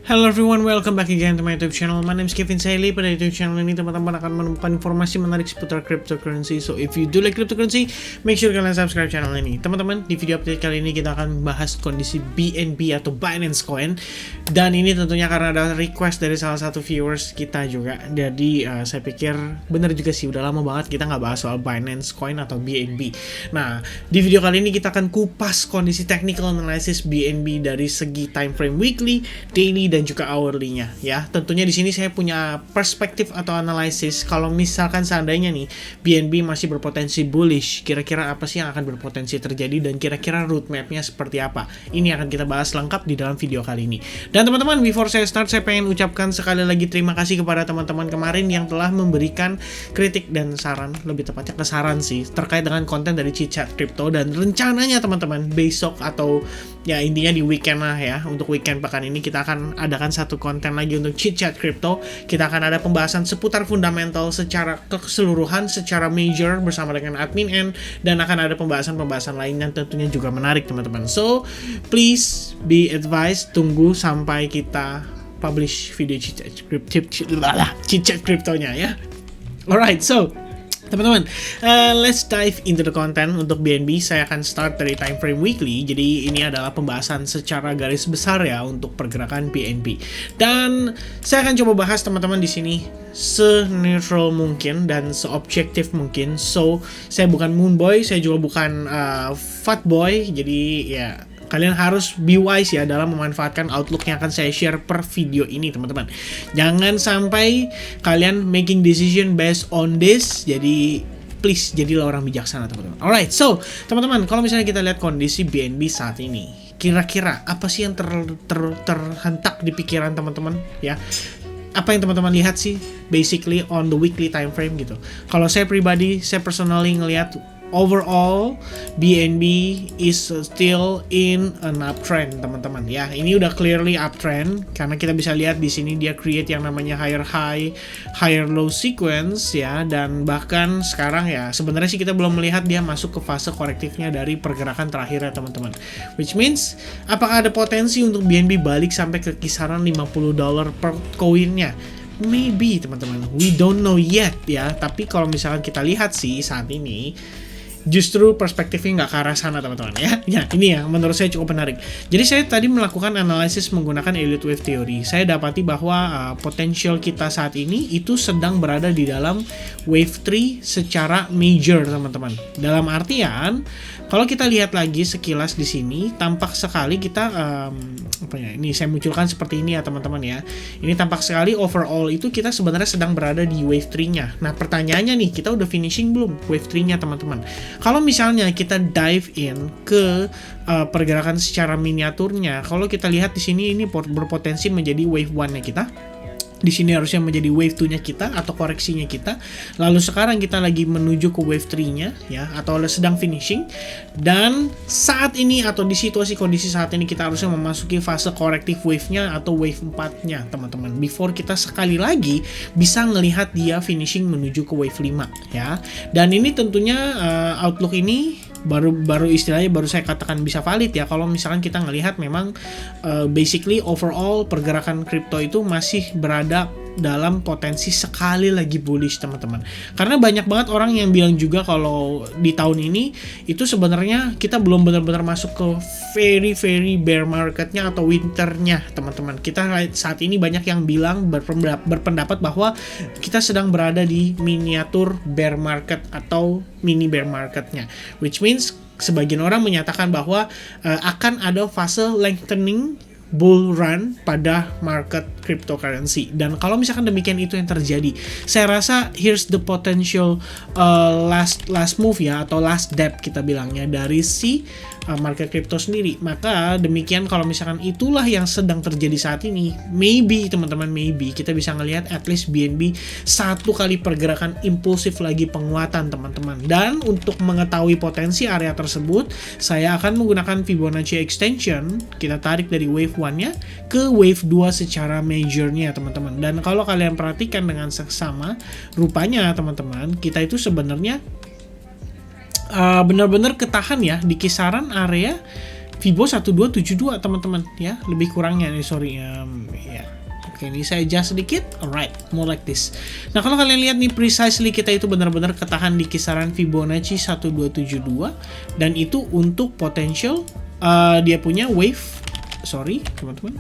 Hello everyone, welcome back again to my YouTube channel. My name is Kevin Saili. Pada YouTube channel ini teman-teman akan menemukan informasi menarik seputar cryptocurrency. So if you do like cryptocurrency, make sure kalian subscribe channel ini. Teman-teman, di video update kali ini kita akan membahas kondisi BNB atau Binance Coin. Dan ini tentunya karena ada request dari salah satu viewers kita juga. Jadi saya pikir benar juga sih, udah lama banget kita nggak bahas soal Binance Coin atau BNB. Nah, di video kali ini kita akan kupas kondisi technical analysis BNB dari segi time frame weekly, daily, dan juga hourly-nya ya. Tentunya di sini saya punya perspektif atau analisis kalau misalkan seandainya nih BNB masih berpotensi bullish, kira-kira apa sih yang akan berpotensi terjadi dan kira-kira roadmap-nya seperti apa. Ini akan kita bahas lengkap di dalam video kali ini. Dan teman-teman, before saya start, saya pengen ucapkan sekali lagi terima kasih kepada teman-teman kemarin yang telah memberikan kritik dan saran, lebih tepatnya kesaran sih, terkait dengan konten dari Chit Chat Crypto. Dan rencananya teman-teman besok atau ya intinya di weekend lah ya, untuk weekend pekan ini kita akan adakan satu konten lagi untuk Chit Chat Crypto. Kita akan ada pembahasan seputar fundamental secara keseluruhan, secara major bersama dengan admin N, dan akan ada pembahasan-pembahasan lain yang tentunya juga menarik teman-teman. So please be advised, tunggu sampai kita publish video Chit Chat Crypto-nya ya. Alright, so teman-teman, let's dive into the content. Untuk BNB, saya akan start dari time frame weekly. Jadi ini adalah pembahasan secara garis besar ya untuk pergerakan BNB. Dan saya akan coba bahas teman-teman di sini se-neutral mungkin dan se-objektif mungkin. So, saya bukan moonboy, saya juga bukan fatboy. Jadi ya, kalian harus be wise ya dalam memanfaatkan outlook yang akan saya share per video ini teman-teman. Jangan sampai kalian making decision based on this. Jadi please jadilah orang bijaksana teman-teman. Alright, so teman-teman, kalau misalnya kita lihat kondisi BNB saat ini, kira-kira apa sih yang terhentak di pikiran teman-teman ya? Apa yang teman-teman lihat sih basically on the weekly time frame gitu. Kalau saya pribadi, saya personally ngelihat overall BNB is still in an uptrend teman-teman ya. Ini udah clearly uptrend karena kita bisa lihat di sini dia create yang namanya higher high, higher low sequence ya, dan bahkan sekarang ya sebenarnya sih kita belum melihat dia masuk ke fase korektifnya dari pergerakan terakhir ya teman-teman. Which means apakah ada potensi untuk BNB balik sampai ke kisaran $50 per koinnya? Maybe teman-teman, we don't know yet ya. Tapi kalau misalkan kita lihat sih saat ini justru perspektifnya nggak ke arah sana teman-teman ya. Ya, ini yang menurut saya cukup menarik. Jadi saya tadi melakukan analisis menggunakan Elliott Wave Theory. Saya dapati bahwa potensial kita saat ini itu sedang berada di dalam wave 3 secara major teman-teman. Dalam artian kalau kita lihat lagi sekilas di sini, tampak sekali kita ini saya munculkan seperti ini ya teman-teman ya. Ini tampak sekali overall itu kita sebenarnya sedang berada di wave 3-nya. Nah, pertanyaannya nih, kita udah finishing belum wave 3-nya teman-teman? Kalau misalnya kita dive in ke pergerakan secara miniaturnya, kalau kita lihat di sini ini berpotensi menjadi wave 1-nya kita. Di sini harusnya menjadi wave 2-nya kita atau koreksinya kita. Lalu sekarang kita lagi menuju ke wave 3-nya ya, atau sedang finishing. Dan saat ini atau di situasi kondisi saat ini kita harusnya memasuki fase korektif wave-nya atau wave 4-nya teman-teman. Before kita sekali lagi bisa ngelihat dia finishing menuju ke wave 5 ya. Dan ini tentunya outlook ini baru istilahnya baru saya katakan bisa valid ya kalau misalkan kita ngelihat memang basically overall pergerakan kripto itu masih berada dalam potensi sekali lagi bullish teman-teman. Karena banyak banget orang yang bilang juga kalau di tahun ini itu sebenarnya kita belum benar-benar masuk ke very bear marketnya atau winternya teman-teman. Kita saat ini banyak yang bilang berpendapat bahwa kita sedang berada di miniatur bear market atau mini bear marketnya, which means sebagian orang menyatakan bahwa akan ada fase lengthening bull run pada market cryptocurrency. Dan kalau misalkan demikian itu yang terjadi, saya rasa here's the potential last move ya, atau last dip kita bilangnya dari si market crypto sendiri. Maka demikian kalau misalkan itulah yang sedang terjadi saat ini, maybe teman-teman, maybe kita bisa ngelihat at least BNB satu kali pergerakan impulsif lagi penguatan teman-teman. Dan untuk mengetahui potensi area tersebut, saya akan menggunakan Fibonacci extension. Kita tarik dari wave 1-nya ke wave 2 secara majornya teman-teman. Dan kalau kalian perhatikan dengan seksama, rupanya teman-teman, kita itu sebenarnya benar-benar ketahan ya di kisaran area Fibo 1272 teman-teman ya, lebih kurangnya nih, sorry ya. Oke, ini saya adjust sedikit. Alright, more like this. Nah, kalau kalian lihat nih, precisely kita itu benar-benar ketahan di kisaran Fibonacci 1272, dan itu untuk potential dia punya wave, sorry teman-teman.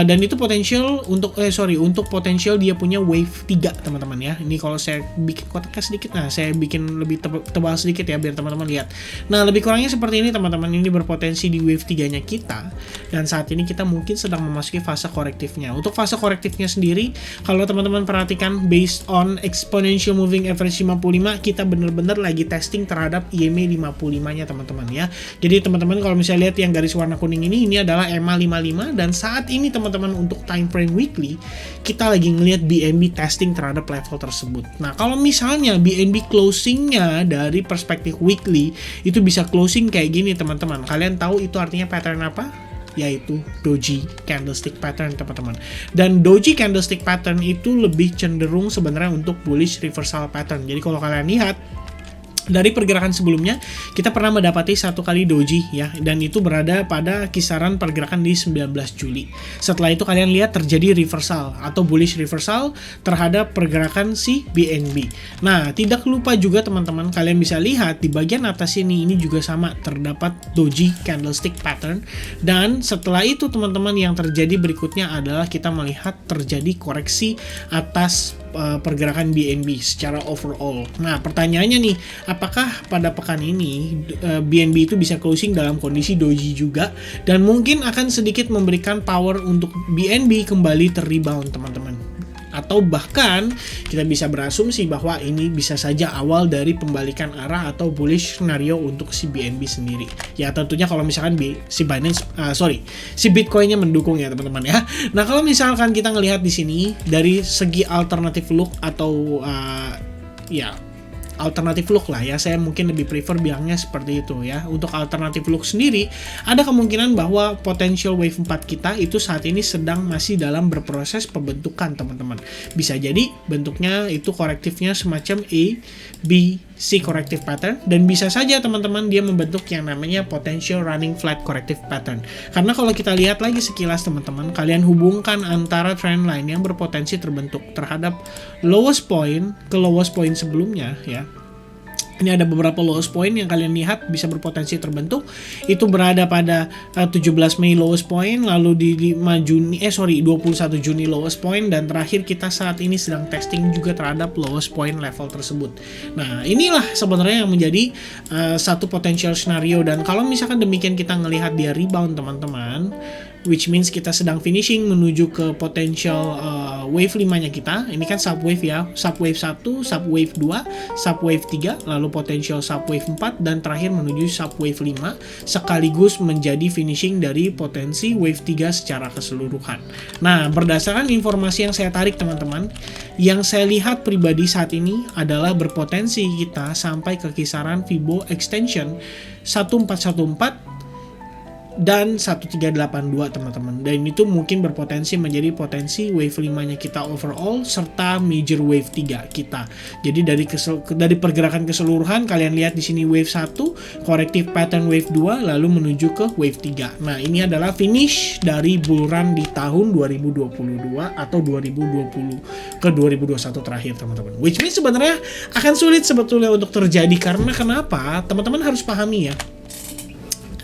Dan itu potensial untuk untuk potensial dia punya wave 3 teman-teman ya. Ini kalau saya bikin kotaknya sedikit, nah saya bikin lebih tebal sedikit ya biar teman-teman lihat. Nah, lebih kurangnya seperti ini teman-teman. Ini berpotensi di wave 3-nya kita, dan saat ini kita mungkin sedang memasuki fase korektifnya. Untuk fase korektifnya sendiri, kalau teman-teman perhatikan based on exponential moving average 55, kita benar-benar lagi testing terhadap EMA 55-nya teman-teman ya. Jadi teman-teman kalau misalnya lihat yang garis warna kuning ini adalah EMA 55, dan saat ini teman-teman untuk time frame weekly kita lagi ngelihat BNB testing terhadap level tersebut. Nah, kalau misalnya BNB closingnya dari perspektif weekly itu bisa closing kayak gini teman-teman, kalian tahu itu artinya pattern apa? Yaitu doji candlestick pattern teman-teman. Dan doji candlestick pattern itu lebih cenderung sebenarnya untuk bullish reversal pattern. Jadi kalau kalian lihat dari pergerakan sebelumnya, kita pernah mendapati satu kali doji ya, dan itu berada pada kisaran pergerakan di 19 Juli. Setelah itu kalian lihat terjadi reversal atau bullish reversal terhadap pergerakan si BNB. Nah, tidak lupa juga teman-teman, kalian bisa lihat di bagian atas ini juga sama terdapat doji candlestick pattern, dan setelah itu teman-teman yang terjadi berikutnya adalah kita melihat terjadi koreksi atas pergerakan BNB secara overall. Nah, pertanyaannya nih, apakah pada pekan ini BNB itu bisa closing dalam kondisi doji juga, dan mungkin akan sedikit memberikan power untuk BNB kembali terrebound teman-teman. Atau bahkan kita bisa berasumsi bahwa ini bisa saja awal dari pembalikan arah atau bullish scenario untuk si BNB sendiri. Ya tentunya kalau misalkan si Bitcoinnya mendukung ya teman-teman ya. Nah, kalau misalkan kita ngelihat di sini dari segi alternative look atau alternatif look lah ya, saya mungkin lebih prefer bilangnya seperti itu ya. Untuk alternatif look sendiri, ada kemungkinan bahwa potential wave 4 kita itu saat ini sedang masih dalam berproses pembentukan teman-teman. Bisa jadi bentuknya itu korektifnya semacam A, B, C corrective pattern, dan bisa saja teman-teman dia membentuk yang namanya potential running flat corrective pattern. Karena kalau kita lihat lagi sekilas teman-teman, kalian hubungkan antara trend line yang berpotensi terbentuk terhadap lowest point ke lowest point sebelumnya ya. Ini ada beberapa lowest point yang kalian lihat bisa berpotensi terbentuk. Itu berada pada 17 Mei lowest point, lalu di 21 Juni lowest point, dan terakhir kita saat ini sedang testing juga terhadap lowest point level tersebut. Nah, inilah sebenarnya yang menjadi satu potential scenario, dan kalau misalkan demikian kita ngelihat dia rebound teman-teman, which means kita sedang finishing menuju ke potential wave 5-nya kita. Ini kan subwave ya, subwave 1, subwave 2, subwave 3, lalu potential subwave 4, dan terakhir menuju subwave 5, sekaligus menjadi finishing dari potensi wave 3 secara keseluruhan. Nah, berdasarkan informasi yang saya tarik teman-teman, yang saya lihat pribadi saat ini adalah berpotensi kita sampai ke kisaran Fibo extension 1414 dan 1382 teman-teman, dan itu mungkin berpotensi menjadi potensi wave 5-nya kita overall serta major wave 3 kita. Jadi dari pergerakan keseluruhan kalian lihat di sini wave 1, corrective pattern wave 2, lalu menuju ke wave 3. Nah, ini adalah finish dari bull run di tahun 2022 atau 2020 ke 2021 terakhir teman-teman. Which means sebenarnya akan sulit sebetulnya untuk terjadi, karena kenapa? Teman-teman harus pahami ya.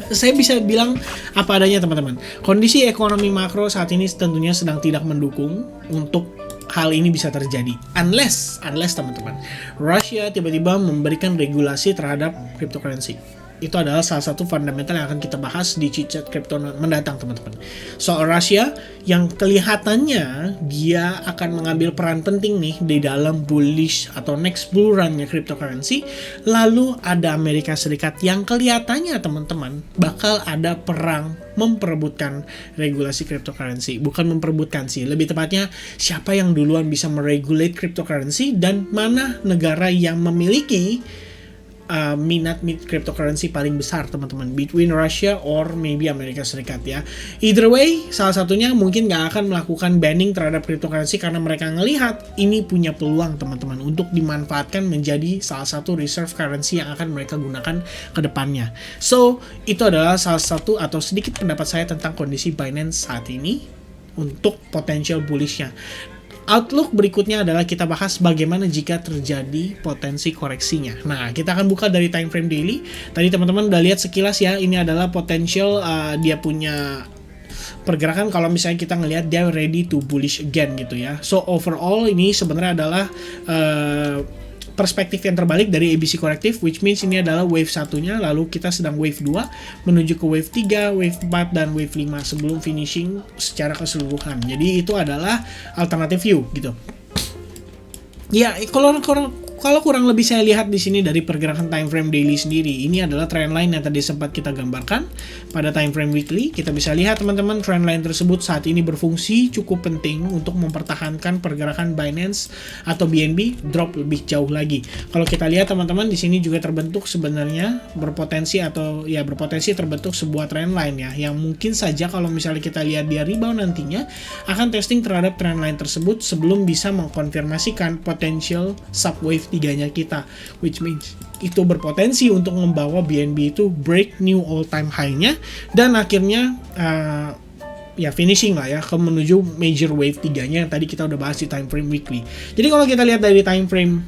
Saya bisa bilang apa adanya teman-teman. Kondisi ekonomi makro saat ini tentunya sedang tidak mendukung untuk hal ini bisa terjadi. Unless teman-teman, Rusia tiba-tiba memberikan regulasi terhadap cryptocurrency. Itu adalah salah satu fundamental yang akan kita bahas di Chit-Chat Crypto mendatang teman-teman. Soal Rusia yang kelihatannya dia akan mengambil peran penting nih di dalam bullish atau next bull run-nya cryptocurrency. Lalu ada Amerika Serikat yang kelihatannya teman-teman bakal ada perang memperebutkan regulasi cryptocurrency. Bukan memperebutkan sih, lebih tepatnya siapa yang duluan bisa meregulate cryptocurrency dan mana negara yang memiliki minat cryptocurrency paling besar teman-teman, between Russia or maybe Amerika Serikat ya. Either way, salah satunya mungkin nggak akan melakukan banning terhadap cryptocurrency karena mereka ngelihat ini punya peluang teman-teman untuk dimanfaatkan menjadi salah satu reserve currency yang akan mereka gunakan ke depannya. So, itu adalah salah satu atau sedikit pendapat saya tentang kondisi Binance saat ini untuk potential bullishnya. Outlook berikutnya adalah kita bahas bagaimana jika terjadi potensi koreksinya. Nah, kita akan buka dari time frame daily. Tadi teman-teman udah lihat sekilas ya, ini adalah potential dia punya pergerakan kalau misalnya kita ngelihat dia ready to bullish again gitu ya. So overall ini sebenarnya adalah perspektif yang terbalik dari ABC Corrective, which means ini adalah wave satunya, lalu kita sedang wave 2 menuju ke wave 3, wave 4, dan wave 5 sebelum finishing secara keseluruhan. Jadi itu adalah alternative view gitu. Ya, kalau kurang lebih saya lihat di sini dari pergerakan time frame daily sendiri, ini adalah trend line yang tadi sempat kita gambarkan pada time frame weekly. Kita bisa lihat teman-teman, trend line tersebut saat ini berfungsi cukup penting untuk mempertahankan pergerakan Binance atau BNB drop lebih jauh lagi. Kalau kita lihat teman-teman, di sini juga terbentuk sebenarnya berpotensi terbentuk sebuah trend line ya, yang mungkin saja kalau misalnya kita lihat dia rebound nantinya akan testing terhadap trend line tersebut sebelum bisa mengkonfirmasikan potential subwave 3-nya kita, which means itu berpotensi untuk membawa BNB itu break new all time high-nya dan akhirnya finishing lah ya ke menuju major wave 3-nya yang tadi kita udah bahas di time frame weekly. Jadi kalau kita lihat dari time frame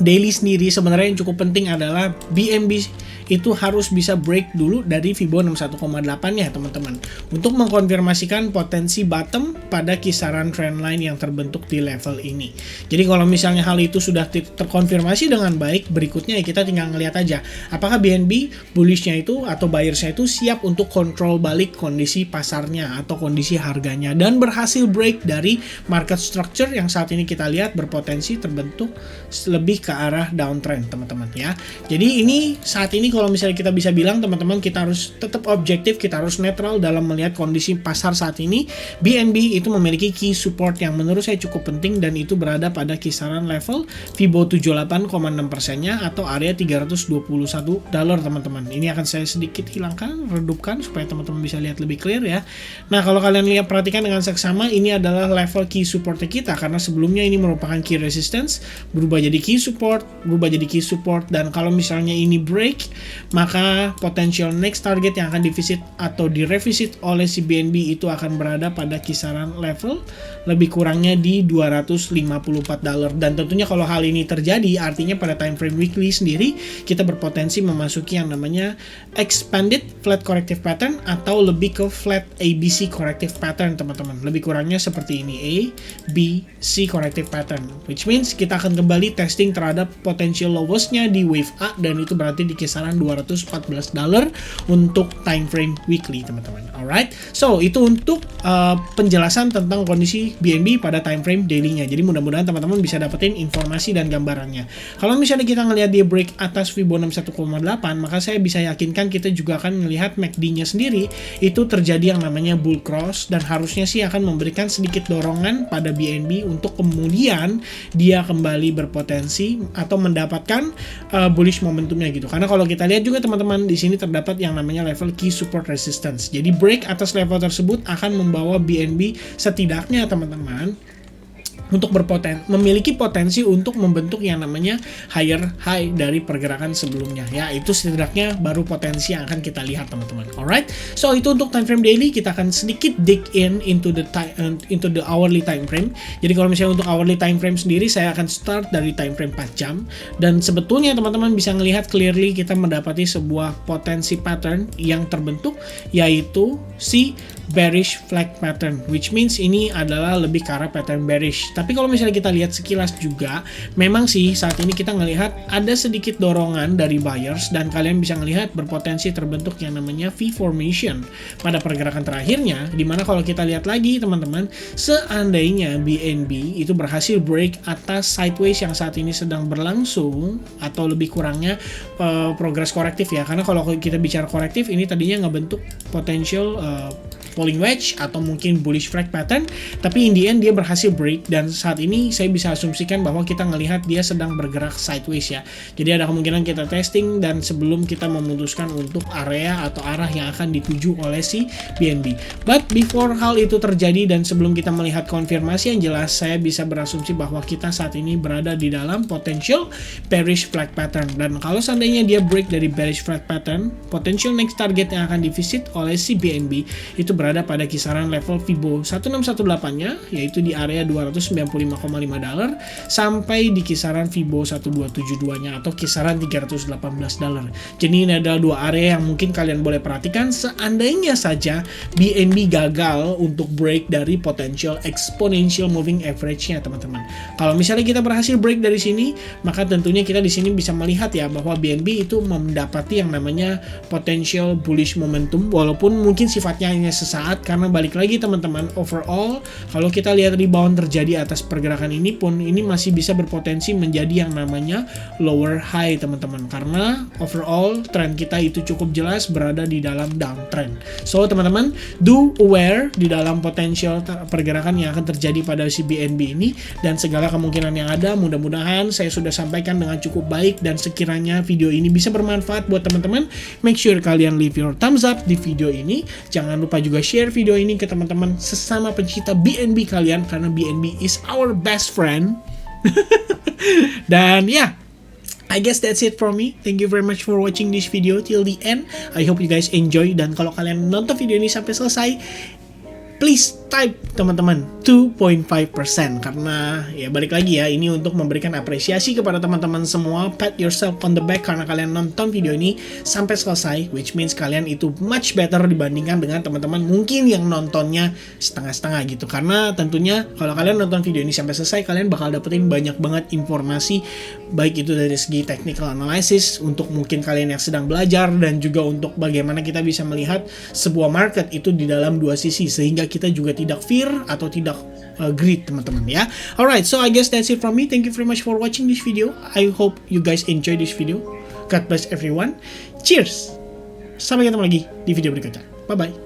daily sendiri, sebenarnya yang cukup penting adalah BNB itu harus bisa break dulu dari Fibonacci 61,8 ya teman-teman, untuk mengkonfirmasikan potensi bottom pada kisaran trendline yang terbentuk di level ini. Jadi kalau misalnya hal itu sudah terkonfirmasi dengan baik, berikutnya ya kita tinggal ngelihat aja apakah BNB bullishnya itu atau buyersnya itu siap untuk kontrol balik kondisi pasarnya atau kondisi harganya dan berhasil break dari market structure yang saat ini kita lihat berpotensi terbentuk lebih ke arah downtrend teman-teman ya. Jadi ini saat ini kalau misalnya kita bisa bilang teman-teman, kita harus tetap objektif, kita harus netral dalam melihat kondisi pasar saat ini. BNB itu memiliki key support yang menurut saya cukup penting dan itu berada pada kisaran level Fibo 78,6%-nya atau area $321 teman-teman. Ini akan saya sedikit hilangkan, redupkan supaya teman-teman bisa lihat lebih clear ya. Nah, kalau kalian lihat perhatikan dengan seksama, ini adalah level key support kita karena sebelumnya ini merupakan key resistance, berubah jadi key support, dan kalau misalnya ini break, maka potential next target yang akan divisit atau direvisit oleh si BNB itu akan berada pada kisaran level lebih kurangnya di $254. Dan tentunya kalau hal ini terjadi, artinya pada time frame weekly sendiri kita berpotensi memasuki yang namanya expanded flat corrective pattern atau lebih ke flat ABC corrective pattern teman-teman. Lebih kurangnya seperti ini, A, B, C corrective pattern, which means kita akan kembali testing terhadap potential lowest-nya di wave A dan itu berarti di kisaran $214 untuk time frame weekly teman-teman. Alright, so itu untuk penjelasan tentang kondisi BNB pada time frame daily-nya. Jadi mudah-mudahan teman-teman bisa dapetin informasi dan gambarannya. Kalau misalnya kita ngelihat dia break atas Fibonacci 1,8, maka saya bisa yakinkan kita juga akan melihat MACD-nya sendiri itu terjadi yang namanya bull cross dan harusnya sih akan memberikan sedikit dorongan pada BNB untuk kemudian dia kembali berpotensi atau mendapatkan bullish momentumnya gitu. Karena kalau kita lihat juga teman-teman, di sini terdapat yang namanya level key support resistance. Jadi break atas level tersebut akan membawa BNB setidaknya teman-teman untuk memiliki potensi untuk membentuk yang namanya higher high dari pergerakan sebelumnya ya. Itu setidaknya baru potensi yang akan kita lihat teman-teman. Alright, so itu untuk time frame daily. Kita akan sedikit dig into the hourly time frame. Jadi kalau misalnya untuk hourly time frame sendiri, saya akan start dari time frame 4 jam dan sebetulnya teman-teman bisa melihat clearly kita mendapati sebuah potensi pattern yang terbentuk, yaitu si bearish flag pattern, which means ini adalah lebih ke arah pattern bearish. Tapi kalau misalnya kita lihat sekilas juga, memang sih saat ini kita ngelihat ada sedikit dorongan dari buyers dan kalian bisa ngelihat berpotensi terbentuk yang namanya V formation pada pergerakan terakhirnya, dimana kalau kita lihat lagi teman-teman, seandainya BNB itu berhasil break atas sideways yang saat ini sedang berlangsung atau lebih kurangnya progres korektif ya, karena kalau kita bicara korektif ini tadinya ngebentuk potential falling wedge atau mungkin bullish flag pattern, tapi in the end dia berhasil break, dan saat ini saya bisa asumsikan bahwa kita ngelihat dia sedang bergerak sideways ya. Jadi ada kemungkinan kita testing dan sebelum kita memutuskan untuk area atau arah yang akan dituju oleh si BNB. But before hal itu terjadi dan sebelum kita melihat konfirmasi yang jelas, saya bisa berasumsi bahwa kita saat ini berada di dalam potential bearish flag pattern, dan kalau seandainya dia break dari bearish flag pattern, potential next target yang akan divisit oleh si BNB itu berada pada kisaran level Fibo 1618-nya, yaitu di area $295,5 sampai di kisaran Fibo 1272-nya atau kisaran $318. Jadi ini adalah dua area yang mungkin kalian boleh perhatikan seandainya saja BNB gagal untuk break dari potential exponential moving average-nya, teman-teman. Kalau misalnya kita berhasil break dari sini, maka tentunya kita di sini bisa melihat ya bahwa BNB itu mendapati yang namanya potential bullish momentum, walaupun mungkin sifatnya hanya sesaat, karena balik lagi teman-teman, overall kalau kita lihat rebound terjadi atas pergerakan ini pun, ini masih bisa berpotensi menjadi yang namanya lower high, teman-teman, karena overall trend kita itu cukup jelas berada di dalam downtrend. So teman-teman, do aware di dalam potensial pergerakan yang akan terjadi pada si BNB ini, dan segala kemungkinan yang ada. Mudah-mudahan saya sudah sampaikan dengan cukup baik, dan sekiranya video ini bisa bermanfaat buat teman-teman, make sure kalian leave your thumbs up di video ini. Jangan lupa juga share video ini ke teman-teman sesama pencinta BNB kalian, karena BNB is our best friend. Dan ya, I guess that's it for me. Thank you very much for watching this video till the end. I hope you guys enjoy, dan kalau kalian nonton video ini sampai selesai, please type teman-teman 2.5%, karena ya balik lagi ya, ini untuk memberikan apresiasi kepada teman-teman semua. Pat yourself on the back karena kalian nonton video ini sampai selesai, which means kalian itu much better dibandingkan dengan teman-teman mungkin yang nontonnya setengah-setengah gitu. Karena tentunya kalau kalian nonton video ini sampai selesai, kalian bakal dapetin banyak banget informasi, baik itu dari segi technical analysis untuk mungkin kalian yang sedang belajar, dan juga untuk bagaimana kita bisa melihat sebuah market itu di dalam dua sisi, sehingga kita juga tidak fear atau tidak greed, teman-teman ya. Alright, so I guess that's it from me. Thank you very much for watching this video. I hope you guys enjoy this video. God bless everyone. Cheers. Sampai ketemu lagi di video berikutnya. Bye bye.